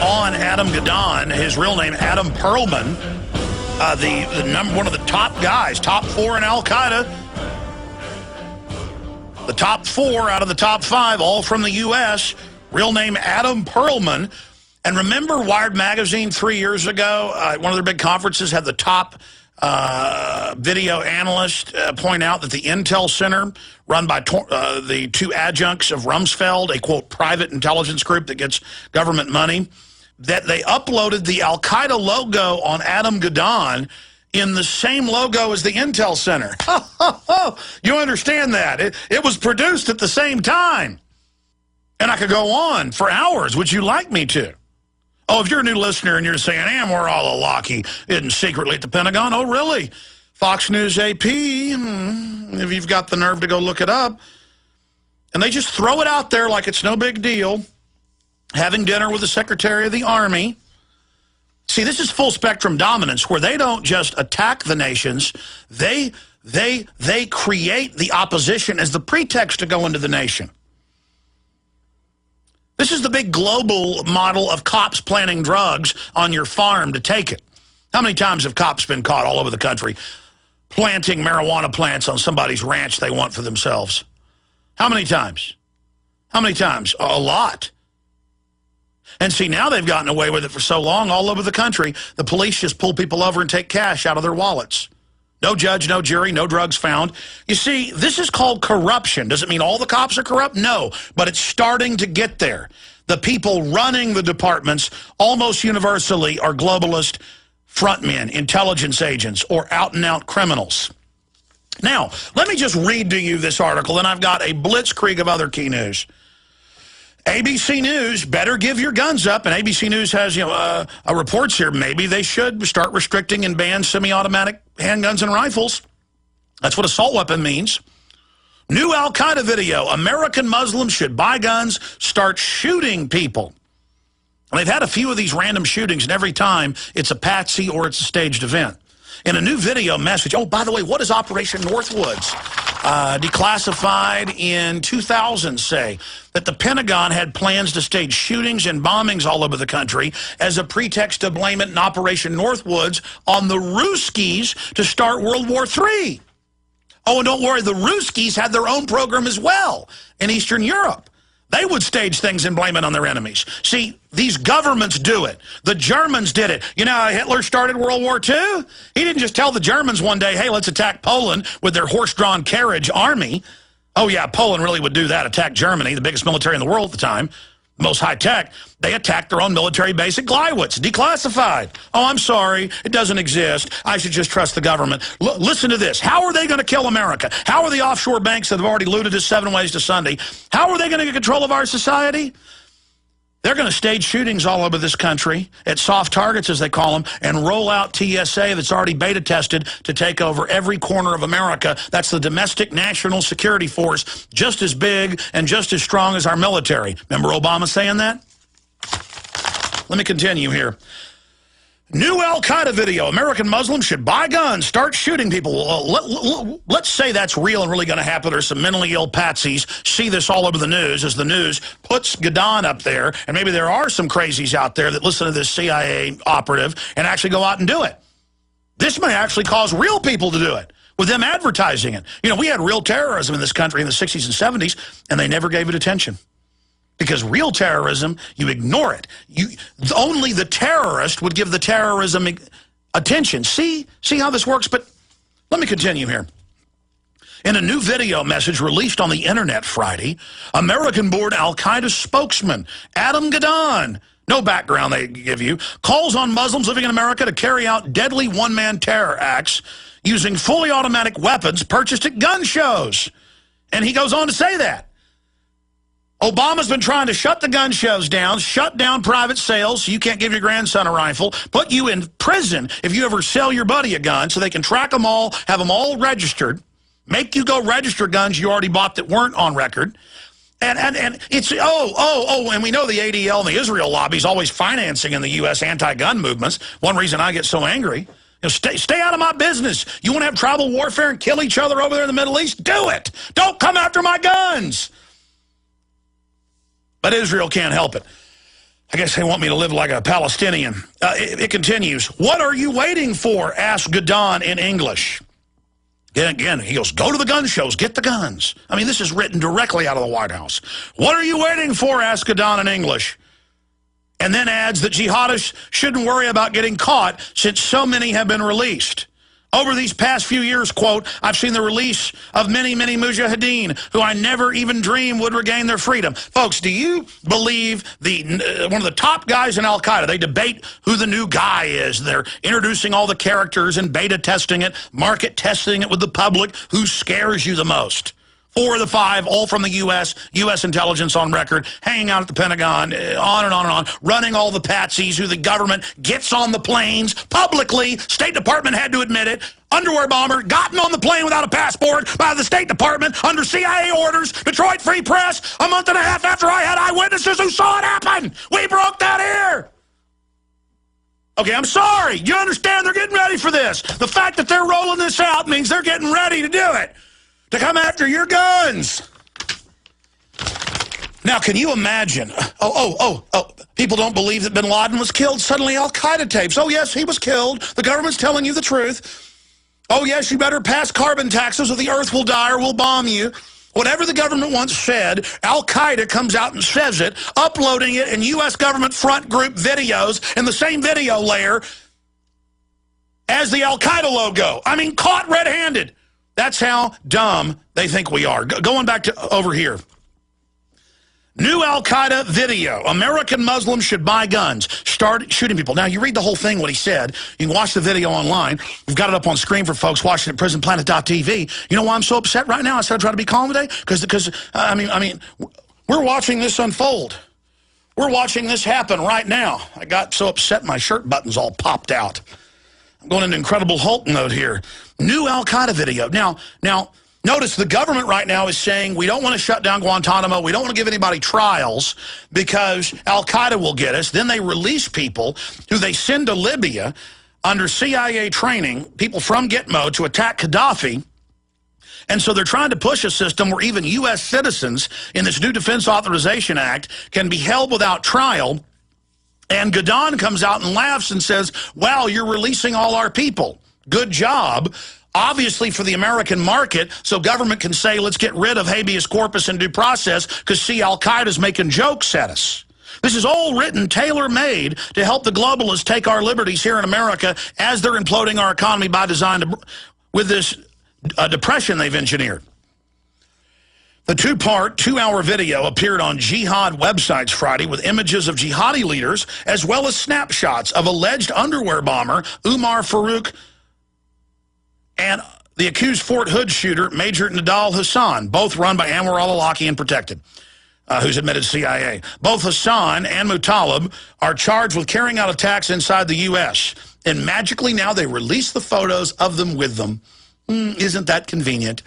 on Adam Gadon, his real name Adam Perlman, one of the top guys, top 4 in Al-Qaeda. The top 4 out of the top 5, all from the U.S., real name Adam Perlman. And remember Wired Magazine 3 years ago, one of their big conferences had the top video analyst point out that the Intel Center, run by the 2 adjuncts of Rumsfeld, a, quote, private intelligence group that gets government money, that they uploaded the Al-Qaeda logo on Adam Gadon in the same logo as the Intel Center. You understand that? It was produced at the same time. And I could go on for hours. Would you like me to? Oh, if you're a new listener and you're saying, we're all Lockheed hidden secretly at the Pentagon. Oh, really? Fox News AP, if you've got the nerve to go look it up. And they just throw it out there like it's no big deal. Having dinner with the Secretary of the Army. See, this is full spectrum dominance where they don't just attack the nations. They create the opposition as the pretext to go into the nation. This is the big global model of cops planting drugs on your farm to take it. How many times have cops been caught all over the country planting marijuana plants on somebody's ranch they want for themselves? How many times? How many times? A lot. And see, now they've gotten away with it for so long all over the country, the police just pull people over and take cash out of their wallets. No judge, no jury, no drugs found. You see, this is called corruption. Does it mean all the cops are corrupt? No, but it's starting to get there. The people running the departments almost universally are globalist frontmen, intelligence agents, or out-and-out criminals. Now, let me just read to you this article, and I've got a blitzkrieg of other key news. ABC News, better give your guns up. And ABC News has, reports here. Maybe they should start restricting and ban semi-automatic handguns and rifles. That's what assault weapon means. New Al-Qaeda video. American Muslims should buy guns, start shooting people. And they've had a few of these random shootings, and every time it's a patsy or it's a staged event. In a new video message, oh, by the way, what is Operation Northwoods? Declassified in 2000 say that the Pentagon had plans to stage shootings and bombings all over the country as a pretext to blame it in Operation Northwoods on the Ruskies to start World War III. Oh, and don't worry, the Ruskies had their own program as well in Eastern Europe. They would stage things and blame it on their enemies. See, these governments do it. The Germans did it. You know how Hitler started World War II? He didn't just tell the Germans one day, hey, let's attack Poland with their horse-drawn carriage army. Oh, yeah, Poland really would do that, attack Germany, the biggest military in the world at the time, most high-tech. They attacked their own military base at Gleiwitz, declassified. Oh, I'm sorry, it doesn't exist. I should just trust the government. Listen to this. How are they going to kill America? How are the offshore banks that have already looted us 7 ways to Sunday? How are they going to get control of our society? They're going to stage shootings all over this country at soft targets, as they call them, and roll out TSA that's already beta tested to take over every corner of America. That's the domestic national security force, just as big and just as strong as our military. Remember Obama saying that? Let me continue here. New Al-Qaeda video. American Muslims should buy guns, start shooting people. Let's say that's real and really going to happen, or some mentally ill patsies see this all over the news as the news puts Gadon up there, and maybe there are some crazies out there that listen to this CIA operative and actually go out and do it. This may actually cause real people to do it with them advertising it. You know, we had real terrorism in this country in the 60s and 70s, and they never gave it attention. Because real terrorism, you ignore it. Only the terrorist would give the terrorism attention. See how this works? But let me continue here. In a new video message released on the internet Friday, American-born Al-Qaeda spokesman Adam Gadon, no background they give you, calls on Muslims living in America to carry out deadly one-man terror acts using fully automatic weapons purchased at gun shows. And he goes on to say that. Obama's been trying to shut the gun shows down, shut down private sales so you can't give your grandson a rifle, put you in prison if you ever sell your buddy a gun so they can track them all, have them all registered, make you go register guns you already bought that weren't on record. And it's, and we know the ADL and the Israel lobby is always financing in the U.S. anti-gun movements. One reason I get so angry. Stay out of my business. You want to have tribal warfare and kill each other over there in the Middle East? Do it. Don't come after my guns. But Israel can't help it. I guess they want me to live like a Palestinian. It continues. What are you waiting for? Asked Gadon in English. Again, he goes, go to the gun shows, get the guns. I mean, this is written directly out of the White House. What are you waiting for? Asked Gadon in English. And then adds that jihadists shouldn't worry about getting caught since so many have been released. Over these past few years, quote, I've seen the release of many, many mujahideen who I never even dreamed would regain their freedom. Folks, do you believe one of the top guys in Al-Qaeda, they debate who the new guy is. They're introducing all the characters and beta testing it, market testing it with the public. Who scares you the most? 4 of the 5, all from the U.S., U.S. intelligence on record, hanging out at the Pentagon, on and on and on, running all the patsies who the government gets on the planes publicly. State Department had to admit it. Underwear bomber, gotten on the plane without a passport by the State Department under CIA orders. Detroit Free Press, a month and a half after I had eyewitnesses who saw it happen. We broke that here. Okay, I'm sorry. You understand they're getting ready for this. The fact that they're rolling this out means they're getting ready to do it. To come after your guns. Now, can you imagine? People don't believe that bin Laden was killed. Suddenly, Al-Qaeda tapes. Oh, yes, he was killed. The government's telling you the truth. Oh, yes, you better pass carbon taxes or the earth will die or we'll bomb you. Whatever the government once said, Al-Qaeda comes out and says it, uploading it in U.S. government front group videos in the same video layer as the Al-Qaeda logo. I mean, caught red-handed. That's how dumb they think we are. Going back to over here. New Al-Qaeda video. American Muslims should buy guns. Start shooting people. Now, you read the whole thing, what he said. You can watch the video online. We've got it up on screen for folks watching at prisonplanet.tv. You know why I'm so upset right now? I said I'd try to be calm today? Because I mean, we're watching this unfold. We're watching this happen right now. I got so upset my shirt buttons all popped out. I'm going into Incredible Hulk mode here. New Al-Qaeda video. Now, notice the government right now is saying we don't want to shut down Guantanamo. We don't want to give anybody trials because Al-Qaeda will get us. Then they release people who they send to Libya under CIA training, people from Gitmo, to attack Gaddafi. And so they're trying to push a system where even U.S. citizens in this new Defense Authorization Act can be held without trial. And Gadon comes out and laughs and says, wow, you're releasing all our people. Good job. Obviously for the American market, so government can say, let's get rid of habeas corpus and due process because, see, Al-Qaeda's making jokes at us. This is all written, tailor-made to help the globalists take our liberties here in America as they're imploding our economy by design with this depression they've engineered. The 2-part, 2-hour video appeared on jihad websites Friday with images of jihadi leaders as well as snapshots of alleged underwear bomber Umar Farouk and the accused Fort Hood shooter, Major Nadal Hassan, both run by Anwar al-Awlaki and protected, who's admitted CIA. Both Hassan and Muttalib are charged with carrying out attacks inside the U.S. And magically now they release the photos of them with them. Isn't that convenient?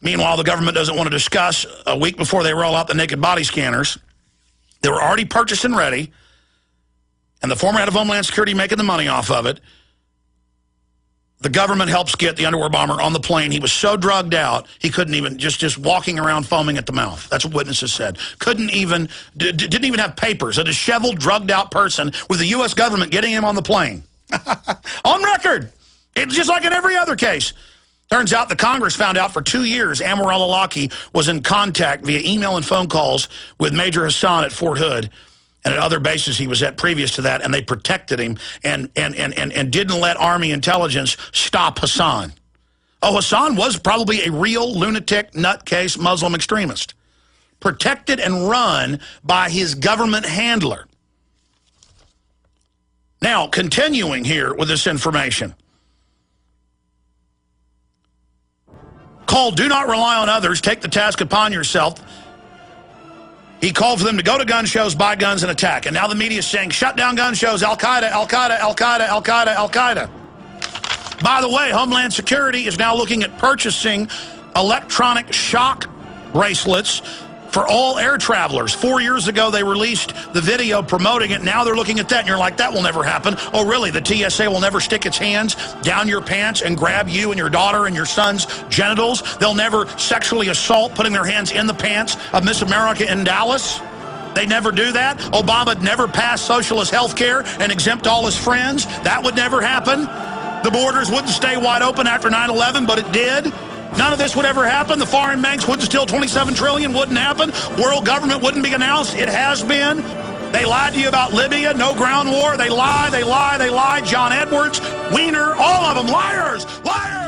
Meanwhile, the government doesn't want to discuss a week before they roll out the naked body scanners. They were already purchased and ready, and the former head of Homeland Security making the money off of it. The government helps get the underwear bomber on the plane. He was so drugged out, he couldn't even, just walking around foaming at the mouth. That's what witnesses said. Didn't even have papers. A disheveled, drugged out person with the U.S. government getting him on the plane. On record. It's just like in every other case. Turns out the Congress found out for 2 years Anwar al-Awlaki was in contact via email and phone calls with Major Hassan at Fort Hood and at other bases he was at previous to that, and they protected him and didn't let Army intelligence stop Hassan. Oh, Hassan was probably a real lunatic, nutcase Muslim extremist, protected and run by his government handler. Now, continuing here with this information. Called Do Not Rely on Others, Take the Task Upon Yourself. He called for them to go to gun shows, buy guns, and attack. And now the media is saying, shut down gun shows, Al-Qaeda, Al-Qaeda, Al-Qaeda, Al-Qaeda, Al-Qaeda. By the way, Homeland Security is now looking at purchasing electronic shock bracelets for all air travelers. 4 years ago, they released the video promoting it. Now they're looking at that, and you're like, that will never happen. Oh, really? The TSA will never stick its hands down your pants and grab you and your daughter and your son's genitals? They'll never sexually assault, putting their hands in the pants of Miss America in Dallas? They never do that. Obama never passed socialist health care and exempt all his friends. That would never happen. The borders wouldn't stay wide open after 9/11, but it did. None of this would ever happen. The foreign banks wouldn't steal $27 trillion, wouldn't happen. World government wouldn't be announced. It has been. They lied to you about Libya, no ground war. They lie, they lie, they lie. John Edwards, Wagener, all of them liars, liars.